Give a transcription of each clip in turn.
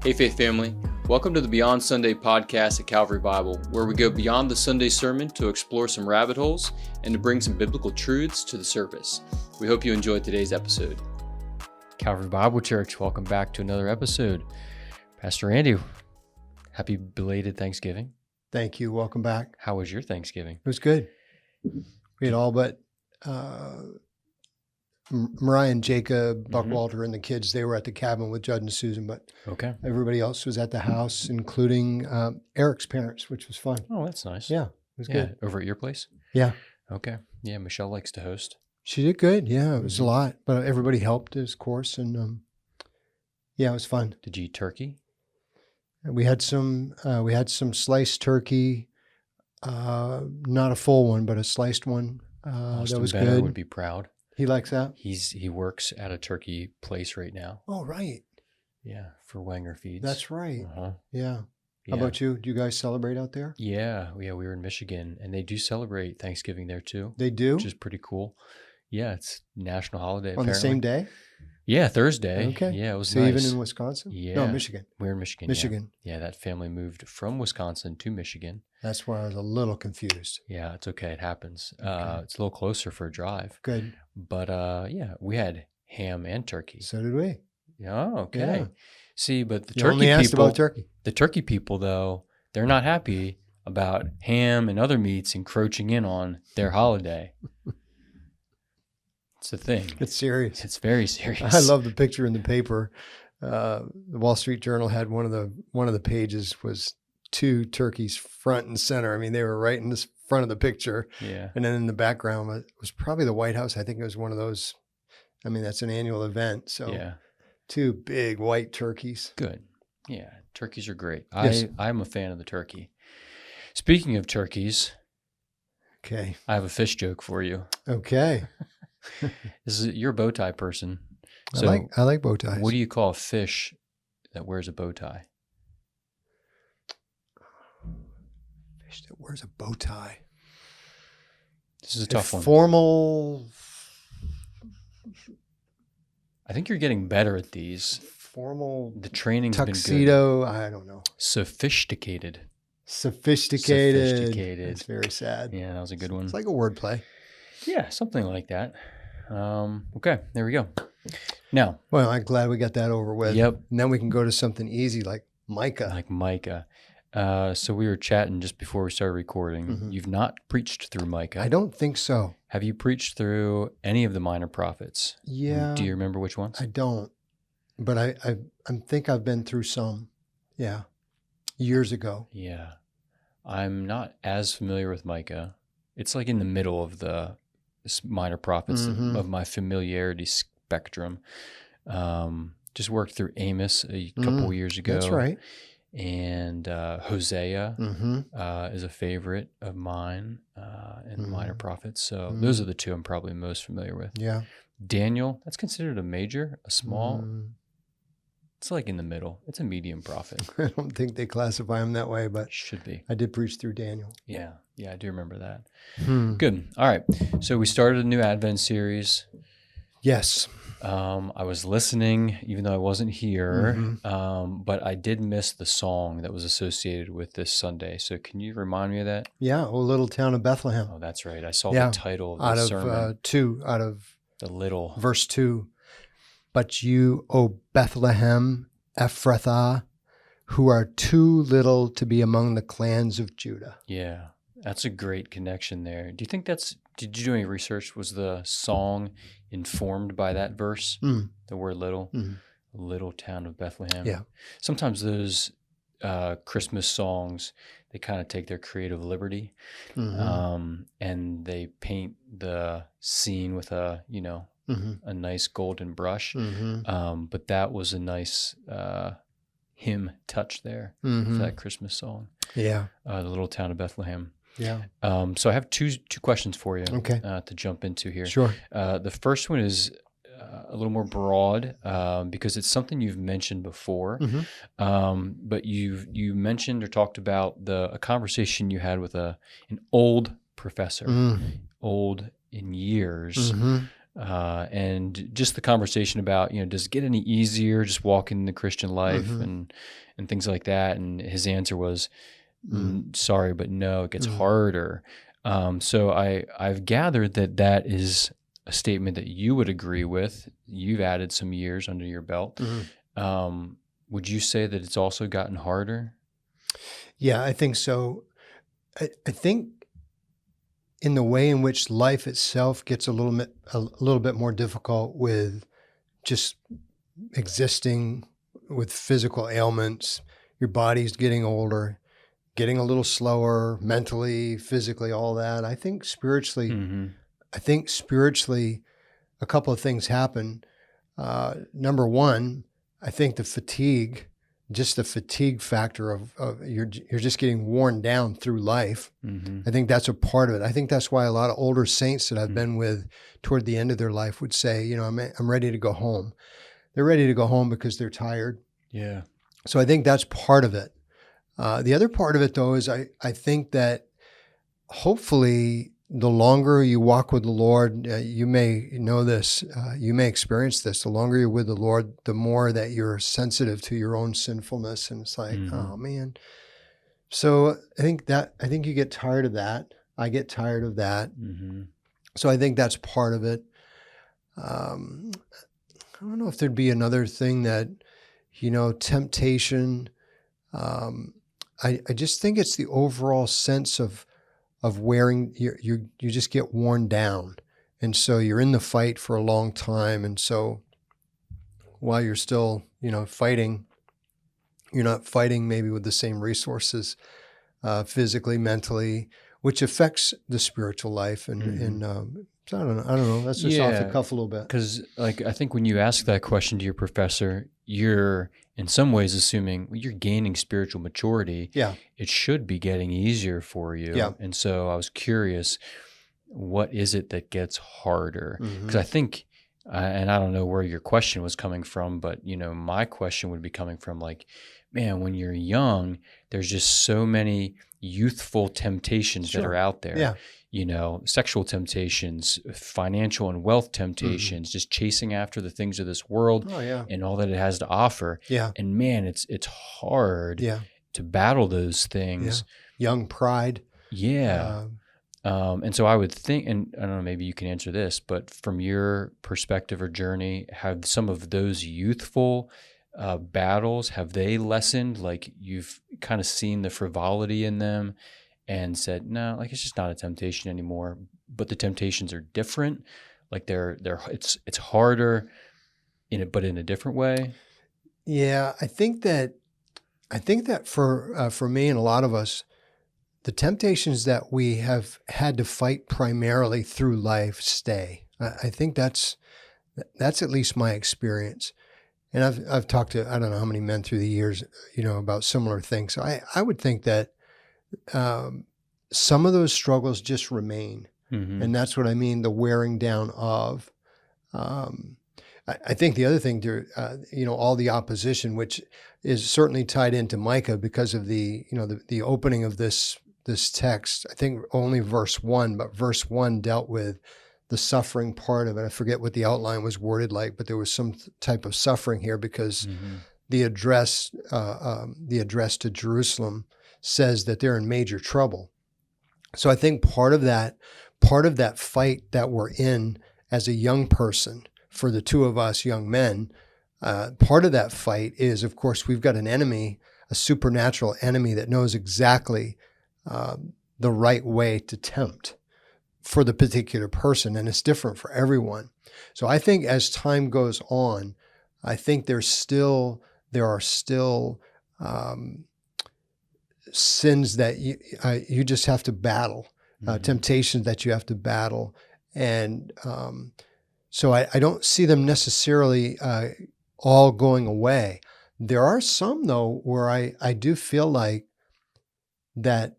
Hey Faith Family, welcome to the Beyond Sunday podcast at Calvary Bible, where we go beyond the Sunday sermon to explore some rabbit holes and to bring some biblical truths to the surface. We hope you enjoyed today's episode. Calvary Bible Church, welcome back to another episode. Pastor Andy, happy belated Thanksgiving. Thank you. Welcome back. How was your Thanksgiving? It was good. We had all but Mariah and Jacob, Buckwalter, and the kids. They were at the cabin with Judd and Susan, but Okay. everybody else was at the house, including Eric's parents, which was fun. Oh, that's nice. Yeah, it was good. Over at your place? Yeah. Okay. Yeah, Michelle likes to host. She did good. Yeah, it was a lot, but everybody helped, of course, and yeah, it was fun. Did you eat turkey? And we had some sliced turkey, not a full one, but a sliced one. That Austin was Benner good. would be proud. He likes that. He works at a turkey place right now. Oh, right. Yeah, for Wenger Feeds. That's right. Uh-huh. Yeah. Yeah. How about you? Do you guys celebrate out there? Yeah, we were in Michigan, and they do celebrate Thanksgiving there too, They do? which is pretty cool. Yeah, it's national holiday. On the same day? Yeah, Thursday. Okay. Yeah, it was So nice. even in Wisconsin? Yeah. No, Michigan. We're in Michigan. Michigan. Yeah, that family moved from Wisconsin to Michigan. That's where I was a little confused. Yeah, it's okay. It happens. Okay. It's a little closer for a drive. Good. But yeah, we had ham and turkey. So did we. Oh, okay. Yeah. See, but the You turkey only asked people, about turkey. the turkey people, though, they're not happy about ham and other meats encroaching in on their holiday. It's a thing. It's serious. It's very serious. I love the picture in the paper. The Wall Street Journal had one of the pages was two turkeys front and center. I mean, they were right in the front of the picture. Yeah. And then in the background was probably the White House. I think it was one of those. I mean, that's an annual event. So Yeah. two big white turkeys. Good. Yeah. Turkeys are great. Yes. I'm a fan of the turkey. Speaking of turkeys, Okay. I have a fish joke for you. Okay. You're a bow tie person. I So like bow ties. what do you call a fish that wears a bow tie? Fish that wears a bow tie. This is a tough one. Formal. I think you're getting better at these. Formal The training's been good. tuxedo. I don't know. Sophisticated. Sophisticated. Sophisticated. It's very sad. Yeah, that was a good one. It's like a wordplay. Yeah, something like that. Okay, there we go. Now, Well, I'm glad we got that over with. Yep. And then we can go to something easy like Micah. like Micah. So we were chatting just before we started recording. Mhm. You've not preached through Micah. I don't think so. Have you preached through any of the minor prophets? Yeah. Do you remember which ones? I don't. But I think I've been through some. Yeah. Years ago. Yeah. I'm not as familiar with Micah. It's like in the middle of the minor prophets Mhm. of my familiarity spectrum. Just worked through Amos a couple years ago. That's right. And Hosea Mm-hmm. is a favorite of mine in the minor Mhm. prophets. So Mhm. those are the two I'm probably most familiar with. Yeah. Daniel, that's considered a major, a small. Mm. It's like in the middle. It's a medium prophet. I don't think they classify him that way, but Should be. I did preach through Daniel. Yeah. Yeah, I do remember that. Hmm. Good. All right. So we started a new Advent series. Yes. I was listening, even though I wasn't here, Mhm. but I did miss the song that was associated with this Sunday. So can you remind me of that? Yeah. Oh, little town of Bethlehem. Oh, that's right. I saw Yeah. the title of the Out of sermon. out of The little. verse 2. But you, O Bethlehem, Ephrathah, who are too little to be among the clans of Judah. Yeah, that's a great connection there. Do you think did you do any research? Was the song informed by that verse? Mm. The word little? Mhm. Little town of Bethlehem. Yeah. Sometimes those Christmas songs, they kind of take their creative liberty. Mhm. And they paint the scene with Mhm. a nice golden brush. Mhm. But that was a nice hymn touch there for Mhm. that Christmas song, Yeah. the little town of Bethlehem. Yeah. So I have two questions for you Okay. to jump into here. Sure. The first one is a little more broad because it's something you've mentioned before, but you mentioned or talked about a conversation you had with an old professor, Mm. old in years, Mhm. and just the conversation about, does it get any easier just walking the Christian life and things like that? And his answer was, sorry, but no, it gets harder. So I've gathered that is a statement that you would agree with. You've added some years under your belt. Would you say that it's also gotten harder? Yeah, I think so. I think in the way in which life itself gets a little bit more difficult with just existing with physical ailments, your body's getting older, getting a little slower mentally, physically, all that. I think spiritually, a couple of things happen. Number one, I think the fatigue factor of you're just getting worn down through life. I think that's a part of it. I think that's why a lot of older saints that I've been with toward the end of their life would say, I'm ready to go home. They're ready to go home because they're tired. Yeah. So I think that's part of it. The other part of it, though, is I think that hopefully the longer you walk with the Lord, you may know this, you may experience this. The longer you're with the Lord, the more that you're sensitive to your own sinfulness. And it's like, oh man. So I think you get tired of that. I get tired of that. So I think that's part of it. I don't know if there'd be another thing that, temptation. I just think it's the overall sense of wearing, you just get worn down. And so you're in the fight for a long time. And so while you're still, fighting, you're not fighting maybe with the same resources, physically, mentally, which affects the spiritual life. And so I don't know. That's just off the cuff a little bit. Because I think when you ask that question to your professor, you're in some ways assuming you're gaining spiritual maturity. Yeah. It should be getting easier for you. Yeah. And so I was curious, what is it that gets harder? Because I think, and I don't know where your question was coming from, but, my question would be coming from man, when you're young, there's just so many youthful temptations that are out there. Yeah. Sexual temptations, financial and wealth temptations, just chasing after the things of this world and all that it has to offer. Yeah. And man, it's hard to battle those things. Yeah. Young pride. Yeah. And so I would think, and I don't know, maybe you can answer this, but from your perspective or journey, have some of those youthful battles, have they lessened? Like you've kind of seen the frivolity in them and said, no, it's just not a temptation anymore, but the temptations are different. It's harder but in a different way. Yeah. I think that for me and a lot of us, the temptations that we have had to fight primarily through life stay. I think that's at least my experience. And I've talked to, I don't know how many men through the years, about similar things. So I would think that some of those struggles just remain. And that's what I mean, the wearing down of. I think the other thing to, all the opposition, which is certainly tied into Micah because of the opening of this text. I think only verse 1, but verse 1 dealt with the suffering part of it. I forget what the outline was worded like, but there was some type of suffering here because the address to Jerusalem says that they're in major trouble. So I think part of that fight that we're in as a young person, for the two of us young men, part of that fight is, of course, we've got an enemy, a supernatural enemy that knows exactly the right way to tempt for the particular person, and it's different for everyone. So I think as time goes on, I think there are still sins that you just have to battle, temptations that you have to battle, and so I don't see them necessarily all going away. There are some though where I do feel like that.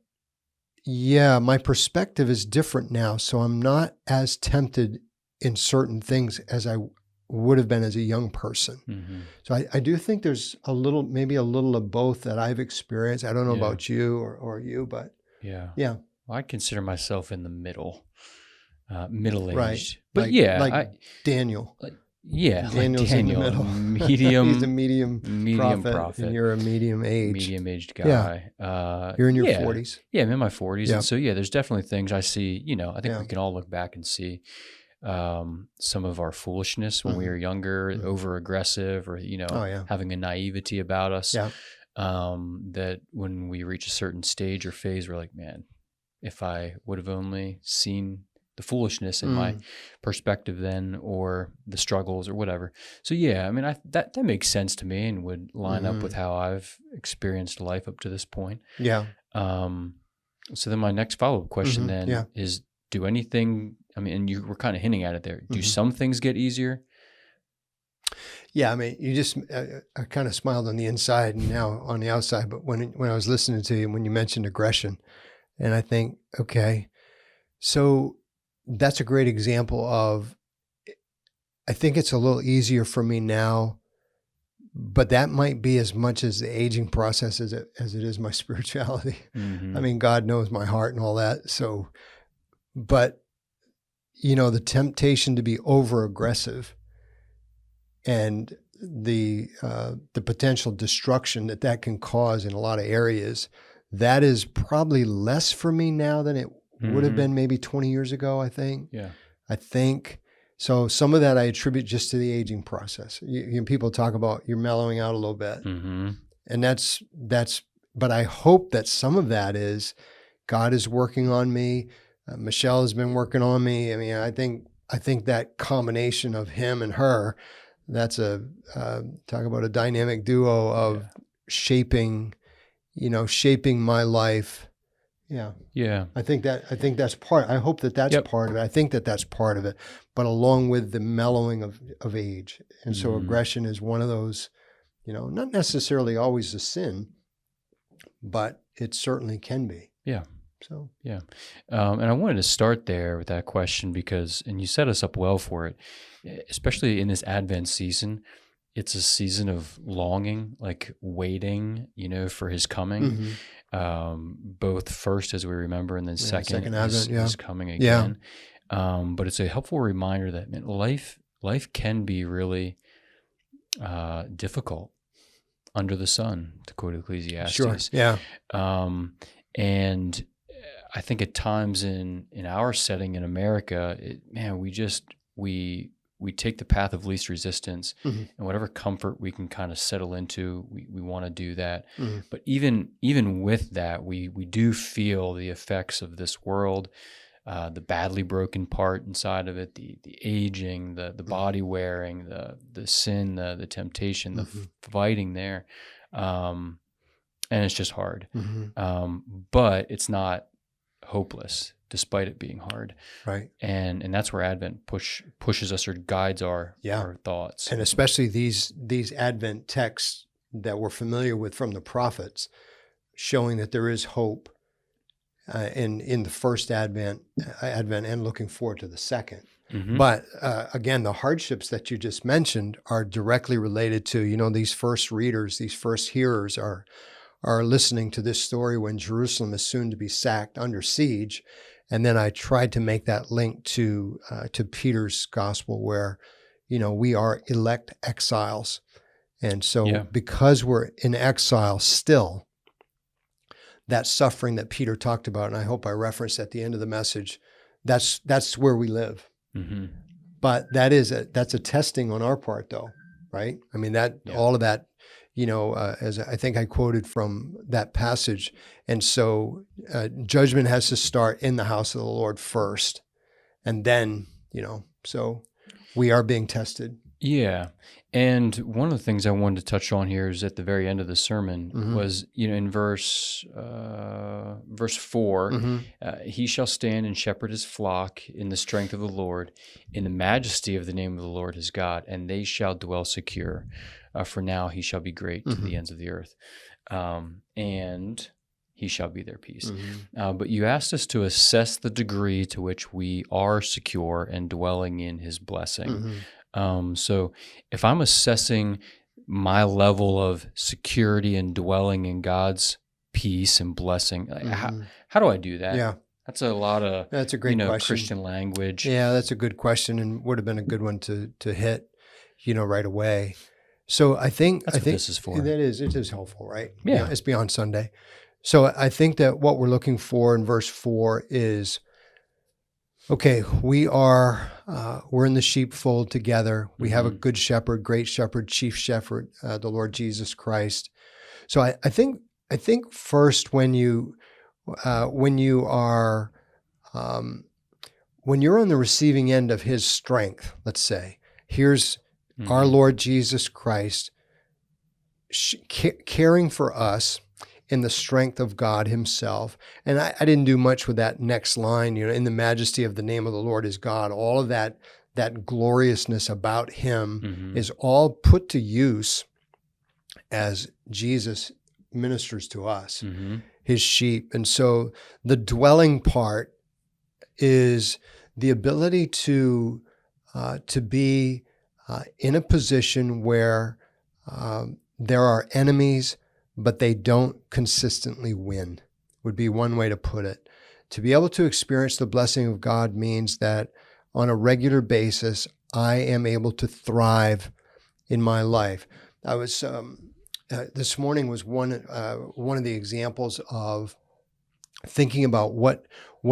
Yeah, my perspective is different now, so I'm not as tempted in certain things as I would have been as a young person. So I do think there's maybe a little of both that I've experienced. I don't know about you or you, but yeah. Well, I consider myself in the middle. middle-aged. Right. But Daniel. Daniel's in the middle. Medium. He's a medium prophet, and you're a medium-aged guy. You're in your 40s. Yeah, I'm in my 40s. Yeah. And so, there's definitely things I see, I think we can all look back and see some of our foolishness when we were younger, over-aggressive, or, having a naivety about us. Yeah. That when we reach a certain stage or phase, we're like, man, if I would have only seen the foolishness in my perspective then, or the struggles or whatever. So that makes sense to me and would line up with how I've experienced life up to this point. Yeah. So then my next follow-up question is, do anything, and you were kind of hinting at it there, do some things get easier? Yeah, you just, I kind of smiled on the inside and now on the outside, but when I was listening to you, when you mentioned aggression, and I think, okay, so that's a great example of, I think it's a little easier for me now, but that might be as much as the aging process as it is my spirituality. God knows my heart and all that. So, but the temptation to be over aggressive and the potential destruction that can cause in a lot of areas, that is probably less for me now than it would have been maybe 20 years ago, I think. Yeah. I think, so some of that I attribute just to the aging process. People talk about you're mellowing out a little bit. And that's, but I hope that some of that is God is working on me. Michelle has been working on me. I think that combination of him and her, that's talk about a dynamic duo of shaping my life. Yeah. Yeah. I think that's part. I hope that's part of it. I think that's part of it. But along with the mellowing of age. And so aggression is one of those, not necessarily always a sin, but it certainly can be. Yeah. So, yeah. And I wanted to start there with that question and you set us up well for it, especially in this Advent season. It's a season of longing, like waiting, for his coming. Both first, as we remember, and then second is coming again. But it's a helpful reminder that life can be really difficult under the sun, to quote Ecclesiastes. Sure. Yeah. And I think at times in our setting in America, we take the path of least resistance, and whatever comfort we can kind of settle into, we want to do that. But even with that, we do feel the effects of this world, the badly broken part inside of it, the aging, the body wearing, the sin, the temptation, the fighting there, and it's just hard. But it's not hopeless, despite it being hard. Right. And that's where Advent pushes us or guides our thoughts. And especially these Advent texts that we're familiar with from the prophets, showing that there is hope in the first Advent and looking forward to the second. But again, the hardships that you just mentioned are directly related to, these first readers, these first hearers are listening to this story when Jerusalem is soon to be sacked, under siege. And then I tried to make that link to Peter's gospel where, we are elect exiles. And so because we're in exile still, that suffering that Peter talked about, and I hope I referenced at the end of the message, that's where we live. But that's a testing on our part though, right? All of that, as I think I quoted from that passage. And so judgment has to start in the house of the Lord first. And then, so we are being tested. Yeah. And one of the things I wanted to touch on here is at the very end of the sermon was, in verse 4, he shall stand and shepherd his flock in the strength of the Lord, in the majesty of the name of the Lord his God, and they shall dwell secure. For now he shall be great to the ends of the earth, and he shall be their peace. But you asked us to assess the degree to which we are secure and dwelling in his blessing. So if I'm assessing my level of security and dwelling in God's peace and blessing, how do I do that? Yeah. That's a lot of That's a great question. Christian language. Yeah, that's a good question, and would have been a good one to hit, right away. So I think what this is for. It is helpful, right? Yeah, it's Beyond Sunday. So I think that what we're looking for in verse 4 is, okay, we're in the sheepfold together. We have a good shepherd, great shepherd, chief shepherd, the Lord Jesus Christ. So I think first when you're on the receiving end of His strength, let's say, here's our Lord Jesus Christ caring for us in the strength of God Himself. And I didn't do much with that next line, in the majesty of the name of the Lord is God. All of that gloriousness about Him is all put to use as Jesus ministers to us, His sheep. And so the dwelling part is the ability to be in a position where there are enemies, but they don't consistently win, would be one way to put it. To be able to experience the blessing of God means that on a regular basis, I am able to thrive in my life. I was this morning was one of the examples of thinking about what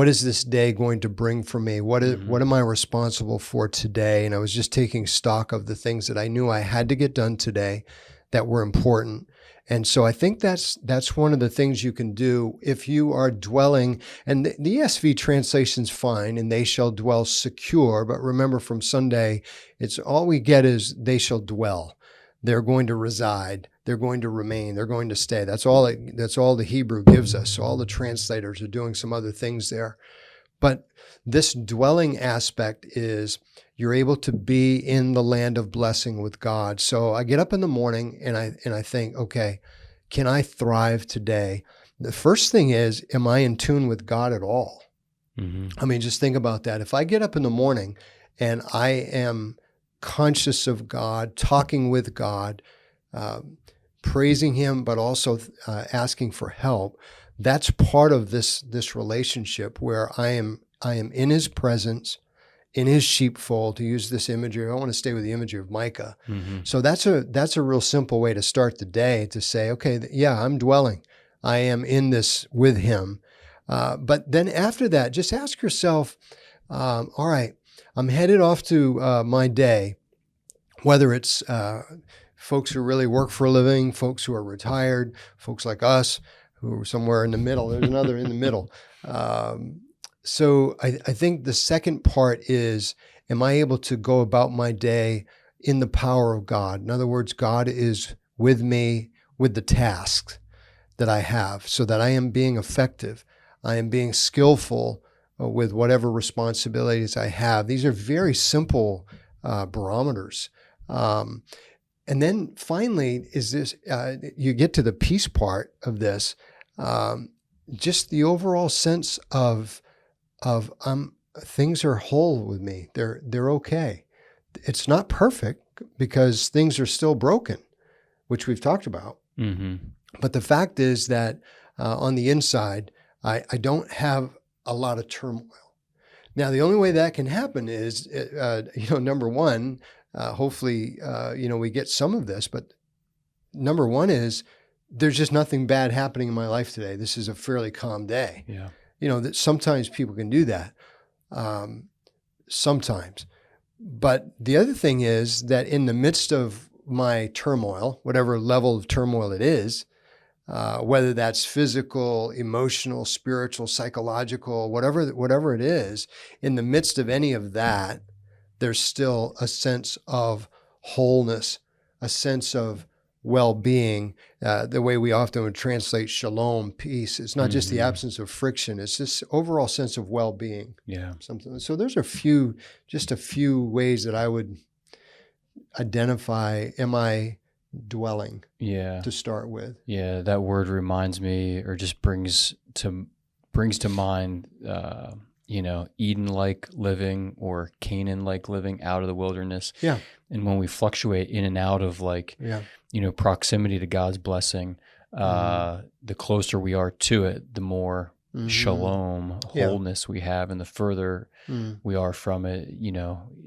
is this day going to bring for me? What am I responsible for today? And I was just taking stock of the things that I knew I had to get done today that were important. And so I think that's one of the things you can do if you are dwelling, and the ESV translation's fine, and they shall dwell secure. But remember from Sunday, it's all we get is they shall dwell. They're going to reside. They're going to remain. They're going to stay. That's all the Hebrew gives us. So all the translators are doing some other things there. But this dwelling aspect is you're able to be in the land of blessing with God. So I get up in the morning and I think, okay, can I thrive today? The first thing is, am I in tune with God at all? I mean, just think about that. If I get up in the morning and I am conscious of God, talking with God, praising Him, but also asking for help, that's part of this relationship where I am in His presence, in His sheepfold, to use this imagery. I want to stay with the imagery of Micah. So that's a real simple way to start the day, to say, okay, yeah, I'm dwelling. I am in this with Him. But then after that, just ask yourself, all right, I'm headed off to my day, whether it's folks who really work for a living, folks who are retired, folks like us who are somewhere in the middle. There's another in the middle. So I think the second part is, am I able to go about my day in the power of God? In other words, God is with me with the tasks that I have, so that I am being effective. I am being skillful with whatever responsibilities I have. These are very simple barometers. And then finally is this, you get to the peace part of this, just the overall sense of things are whole with me. They're okay. It's not perfect because things are still broken, which we've talked about. But the fact is that on the inside, I don't have a lot of turmoil. Now, the only way that can happen is, number one, hopefully, we get some of this, but number one is there's just nothing bad happening in my life today. This is a fairly calm day. Yeah. That sometimes people can do that, sometimes. But the other thing is that in the midst of my turmoil, whatever level of turmoil it is, whether that's physical, emotional, spiritual, psychological, whatever it is, in the midst of any of that, there's still a sense of wholeness, a sense of well-being, the way we often would translate shalom, peace. It's not just the absence of friction. It's this overall sense of well-being. Yeah. Something. So there's just a few ways that I would identify, am I dwelling? Yeah. To start with. Yeah. That word reminds me, or just brings to mind, Eden-like living or Canaan-like living out of the wilderness. Yeah. And when we fluctuate in and out of proximity to God's blessing, the closer we are to it, the more shalom, wholeness we have, and the further we are from it,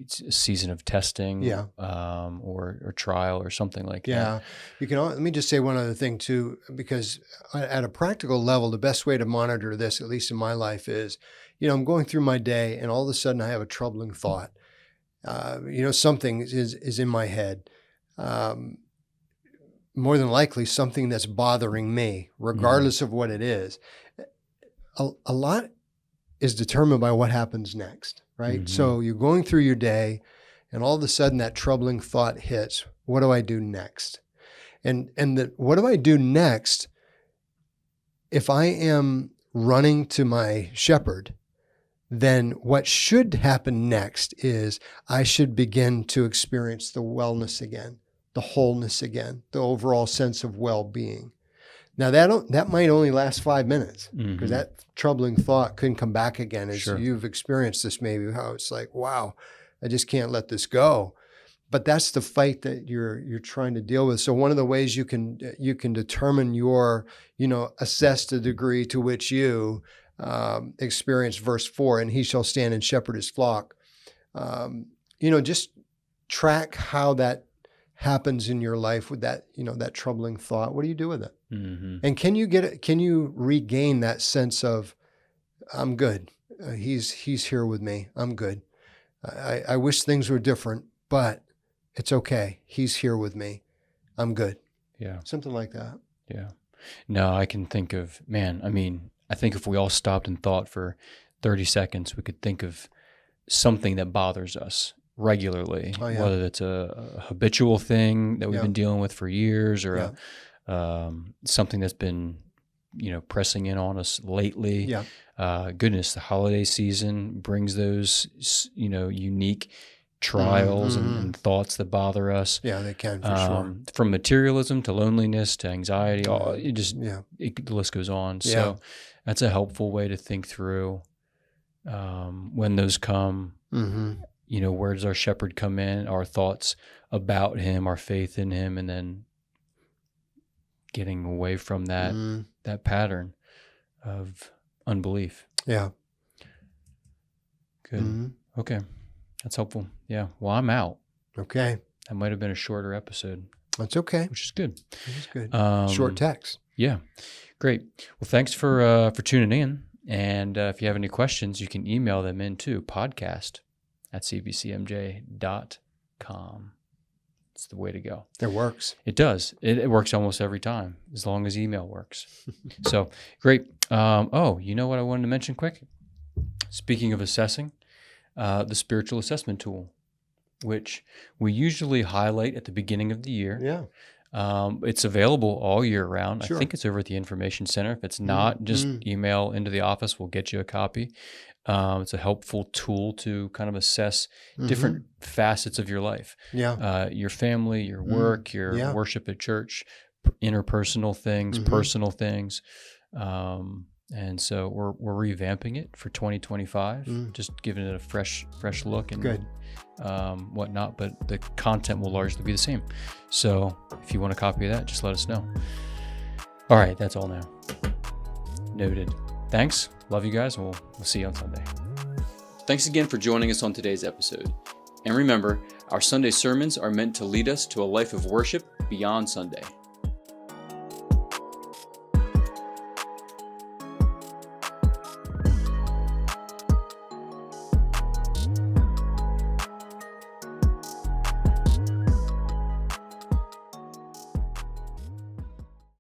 it's a season of testing, or trial or something like that. Yeah. Let me just say one other thing too, because at a practical level, the best way to monitor this, at least in my life, is, I'm going through my day and all of a sudden I have a troubling thought. Something is in my head. More than likely something that's bothering me, regardless of what it is. A lot is determined by what happens next, right? So you're going through your day and all of a sudden that troubling thought hits. What do I do next? And what do I do next? If I am running to my shepherd, then what should happen next is I should begin to experience the wellness again, the wholeness again, the overall sense of well-being. Now that might only last 5 minutes, because that troubling thought couldn't come back again. As you've experienced this, maybe, how it's like, wow, I just can't let this go. But that's the fight that you're trying to deal with. So one of the ways you can determine assess the degree to which you experience verse 4, and he shall stand and shepherd his flock. Just track how that happens in your life with that, that troubling thought. What do you do with it? And can you regain that sense of, I'm good. He's here with me. I'm good. I wish things were different, but it's okay. He's here with me. I'm good. Yeah. Something like that. Yeah. No, I can think of, I think if we all stopped and thought for 30 seconds, we could think of something that bothers us regularly, whether it's a habitual thing that we've been dealing with for years, or something that's been, pressing in on us lately. Goodness, the holiday season brings those, unique trials and thoughts that bother us. Yeah, they can, for sure. From materialism to loneliness to anxiety, the list goes on. So that's a helpful way to think through when those come. Where does our shepherd come in? Our thoughts about him, our faith in him, and then getting away from that pattern of unbelief. Yeah. Good. Okay. That's helpful. Yeah. Well, I'm out. Okay. That might have been a shorter episode. That's okay. Which is good. It is good. Short text. Yeah. Great. Well, thanks for tuning in. And if you have any questions, you can email them into podcast@cbcmj.com. It's the way to go. It works. It does. It works almost every time, as long as email works. So, great. You know what I wanted to mention quick? Speaking of assessing, the spiritual assessment tool, which we usually highlight at the beginning of the year. Yeah. It's available all year round. Sure. I think it's over at the Information Center. If it's not, just email into the office. We'll get you a copy. It's a helpful tool to kind of assess different facets of your life. Yeah. Your family, your work, your worship at church, interpersonal things, personal things. And so we're revamping it for 2025, just giving it a fresh look and whatnot. But the content will largely be the same. So if you want a copy of that, just let us know. All right, that's all now. Noted. Thanks. Love you guys, and we'll see you on Sunday. Thanks again for joining us on today's episode. And remember, our Sunday sermons are meant to lead us to a life of worship beyond Sunday.